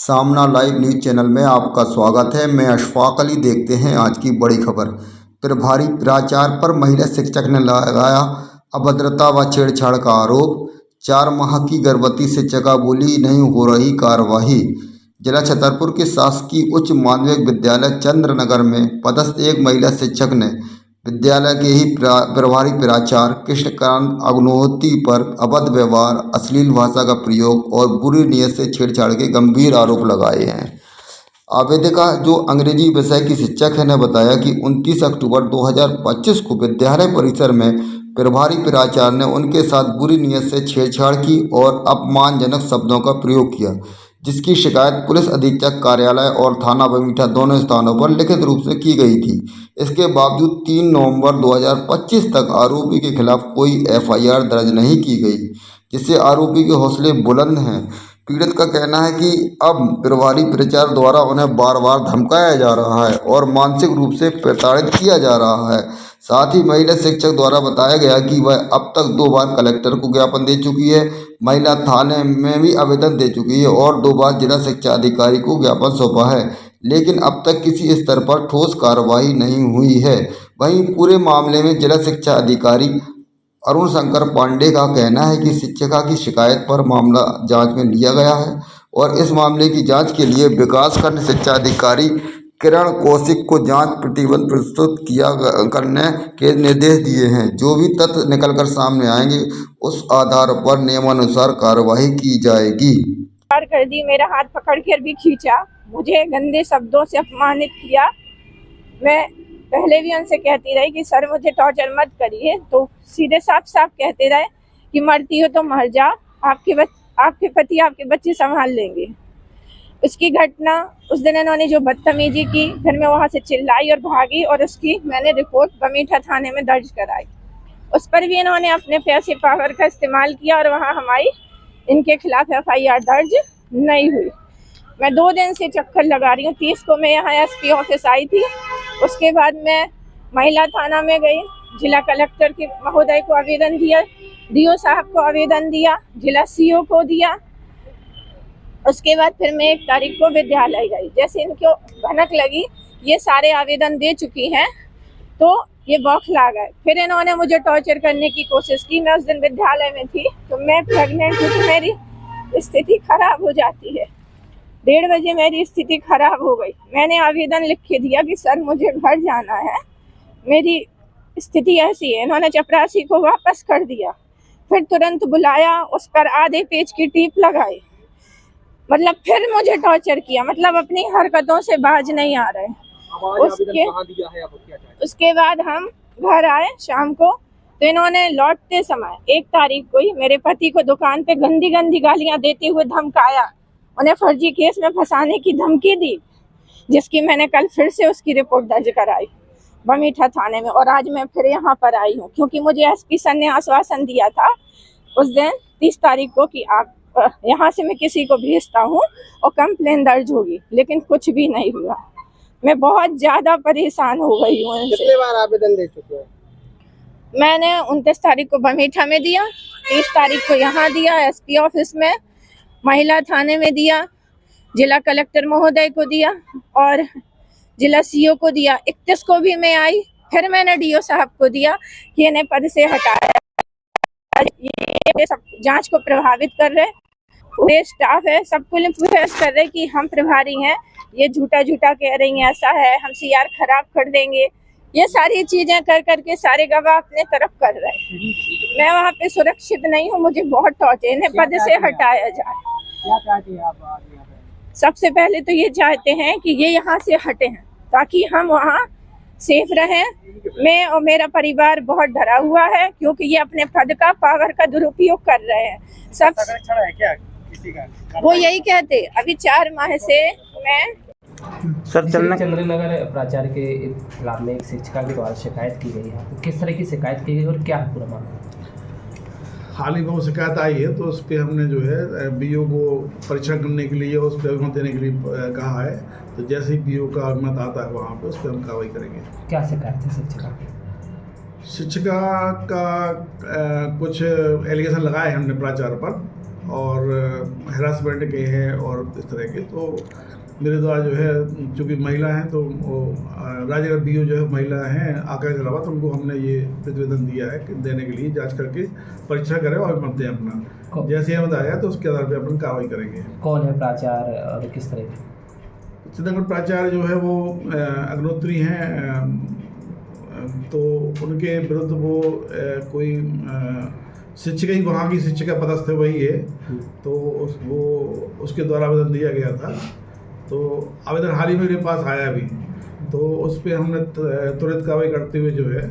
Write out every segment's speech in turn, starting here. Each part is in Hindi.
सामना लाइव न्यूज चैनल में आपका स्वागत है। मैं अशफाक अली। देखते हैं आज की बड़ी खबर। प्रभारी प्राचार्य पर महिला शिक्षक ने लगाया अभद्रता व छेड़छाड़ का आरोप। 4 माह की गर्भवती शिक्षिका बोली, नहीं हो रही कार्रवाई। जिला छतरपुर के शासकीय उच्च माध्यमिक विद्यालय चंद्रनगर में पदस्थ एक महिला शिक्षक ने विद्यालय के ही प्रभारी प्राचार्य कृष्णकांत अग्निहोत्री पर अभद्र व्यवहार, अश्लील भाषा का प्रयोग और बुरी नीयत से छेड़छाड़ के गंभीर आरोप लगाए हैं। आवेदिका, जो अंग्रेजी विषय की शिक्षक है, ने बताया कि 29 अक्टूबर 2025 को विद्यालय परिसर में प्रभारी प्राचार्य ने उनके साथ बुरी नीयत से छेड़छाड़ की और अपमानजनक शब्दों का प्रयोग किया, जिसकी शिकायत पुलिस अधीक्षक कार्यालय और थाना बमीठा दोनों स्थानों पर लिखित रूप से की गई थी। इसके बावजूद 3 नवंबर 2025 तक आरोपी के खिलाफ कोई एफआईआर दर्ज नहीं की गई, जिससे आरोपी के हौसले बुलंद हैं। पीड़ित का कहना है कि अब प्रभारी प्राचार्य द्वारा उन्हें बार बार धमकाया जा रहा है और मानसिक रूप से प्रताड़ित किया जा रहा है। साथ ही महिला शिक्षक द्वारा बताया गया कि वह अब तक 2 बार कलेक्टर को ज्ञापन दे चुकी है, महिला थाने में भी आवेदन दे चुकी है और 2 बार जिला शिक्षा अधिकारी को ज्ञापन सौंपा है, लेकिन अब तक किसी स्तर पर ठोस कार्रवाई नहीं हुई है। वहीं पूरे मामले में जिला शिक्षा अधिकारी अरुण शंकर पांडे का कहना है कि शिक्षिका की शिकायत पर मामला जांच में लिया गया है और इस मामले की जांच के लिए विकासखंड शिक्षा अधिकारी किरण कौशिक को जांच प्रतिवेदन प्रस्तुत करने के निर्देश दिए हैं। जो भी तथ्य निकलकर सामने आएंगे उस आधार पर नियमानुसार कार्रवाई की जाएगी। कर दी, मेरा हाथ पकड़ कर भी खींचा, मुझे गंदे शब्दों से अपमानित किया। मैं पहले भी उनसे कहती रही कि सर मुझे टॉर्चर मत करिए, तो सीधे साफ साफ कहते रहे कि मरती हो तो मर जा, आपके पति आपके बच्चे संभाल लेंगे। उसकी घटना उस दिन इन्होंने जो बदतमीजी की, फिर मैं वहां से चिल्लाई और भागी और उसकी मैंने रिपोर्ट बमीठा थाने में दर्ज कराई। उस पर भी इन्होंने अपने पैसे पावर का इस्तेमाल किया और वहाँ हमारी इनके खिलाफ एफआईआर दर्ज नहीं हुई। मैं 2 दिन से चक्कर लगा रही हूँ। 30 को मैं यहाँ एसपी ऑफिस आई थी, उसके बाद मैं महिला थाना में गई, जिला कलेक्टर के महोदय को आवेदन दिया, डीओ साहब को आवेदन दिया, जिला सीओ को दिया। उसके बाद फिर मैं 1 तारीख को विद्यालय गई। जैसे इनको भनक लगी ये सारे आवेदन दे चुकी हैं तो ये बौखला गए। फिर इन्होंने मुझे टॉर्चर करने की कोशिश की। मैं उस दिन विद्यालय में थी तो मैं प्रेग्नेंट हूँ, तो मेरी स्थिति खराब हो जाती है। 1:30 बजे मेरी स्थिति खराब हो गई। मैंने आवेदन लिख के दिया कि सर मुझे घर जाना है, मेरी स्थिति ऐसी है। इन्होंने चपरासी को वापस कर दिया, फिर तुरंत बुलाया, उस पर आधे पेज की टीप लगाई, मतलब फिर मुझे टॉर्चर किया, मतलब अपनी हरकतों से बाज नहीं आ रहे। उसके बाद हम घर आए शाम को, तो इन्होंने लौटते समय 1 तारीख को ही मेरे पति को दुकान पे गंदी गंदी गालियां देते हुए धमकाया, उन्हें फर्जी केस में फंसाने की धमकी दी, जिसकी मैंने कल फिर से उसकी रिपोर्ट दर्ज कराई बमीठा थाने में। और आज मैं फिर यहाँ पर आई हूँ क्योंकि मुझे एसपी सर ने आश्वासन दिया था उस दिन 30 तारीख को कि आप यहाँ से मैं किसी को भेजता हूँ और कंप्लेन दर्ज होगी, लेकिन कुछ भी नहीं हुआ। मैं बहुत ज्यादा परेशान हो गई हूँ। कितने बार आवेदन दे चुके हैं? मैंने 29 तारीख को बमीठा में दिया, 30 तारीख को यहाँ दिया एसपी ऑफिस में, महिला थाने में दिया, जिला कलेक्टर महोदय को दिया और जिला सीओ को दिया। 31 को भी मैं आई, फिर मैंने डीओ साहब को दिया कि इन्हें पद से हटाया। ये सब जांच को प्रभावित कर रहे, पूरे स्टाफ है, सब पुलिस कर रहे कि हम प्रभारी हैं, ये झूठा कह रही हैं, ऐसा है, हम सीआर खराब कर देंगे। ये सारी चीजें कर करके सारे गवाह अपने तरफ कर रहे हैं। मैं वहाँ पे सुरक्षित नहीं हूँ, मुझे बहुत टॉर्चर, इन्हें पद से हटाया जाए। क्या चाहते हैं आप? सबसे पहले तो ये चाहते हैं कि ये यहाँ से हटे हैं ताकि हम वहाँ सेफ रहें। मैं और मेरा परिवार बहुत डरा हुआ है क्योंकि ये अपने पद का पावर का दुरुपयोग कर रहे हैं। सब है क्या किसी का? वो यही कहते। अभी 4 माह से मैं सर चंद्रनगर प्राचार्य के खिलाफ में एक शिक्षिका के द्वारा शिकायत की गई है, तो किस तरह की शिकायत की गई और क्या है पूरा मामला? हाल ही में वो शिकायत आई है तो उस पर हमने जो है बीओ को परीक्षण करने के लिए उस पर अभिमत देने के लिए कहा है। तो जैसे ही बीओ का अभिमत आता है वहाँ पे उस पर हम कार्रवाई करेंगे। क्या शिकायत है शिक्षिका की? शिक्षिका का कुछ एलिगेशन लगाए हैं हमने प्राचार्य पर और हरासमेंट के हैं और इस तरह के। तो मेरे द्वारा जो है, चूँकि महिला हैं तो वो राजगढ़ बीओ जो है महिला हैं आकाश रावत, उनको हमने ये प्रतिवेदन दिया है कि देने के लिए जांच करके परीक्षा करें और मत दें अपना। जैसे हम आया तो उसके आधार पर अपन कार्रवाई करेंगे। कौन है प्राचार्य और किस तरह की? चिदंबर प्राचार्य जो है वो अग्निहोत्री हैं, तो उनके विरुद्ध वो कोई शिक्षिका ही, वहाँ की शिक्षिका पदस्थ वही है, तो वो उसके द्वारा आवेदन दिया गया था। तो आवेदन हाल ही में मेरे पास आया अभी, तो उस पर हमने तुरंत कार्रवाई करते हुए जो है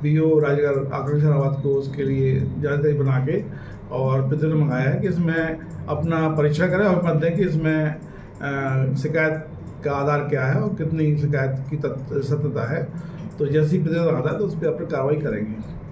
बीओ राजगढ़ आकाश रावत को उसके लिए जानकारी बना के और प्रतिवेदन मंगाया है कि इसमें अपना परीक्षा करें और मत दें कि इसमें शिकायत का आधार क्या है और कितनी शिकायत की सत्यता है। तो जैसी प्रतिवेदन आता है तो उस पर अपनी कार्रवाई करेंगे।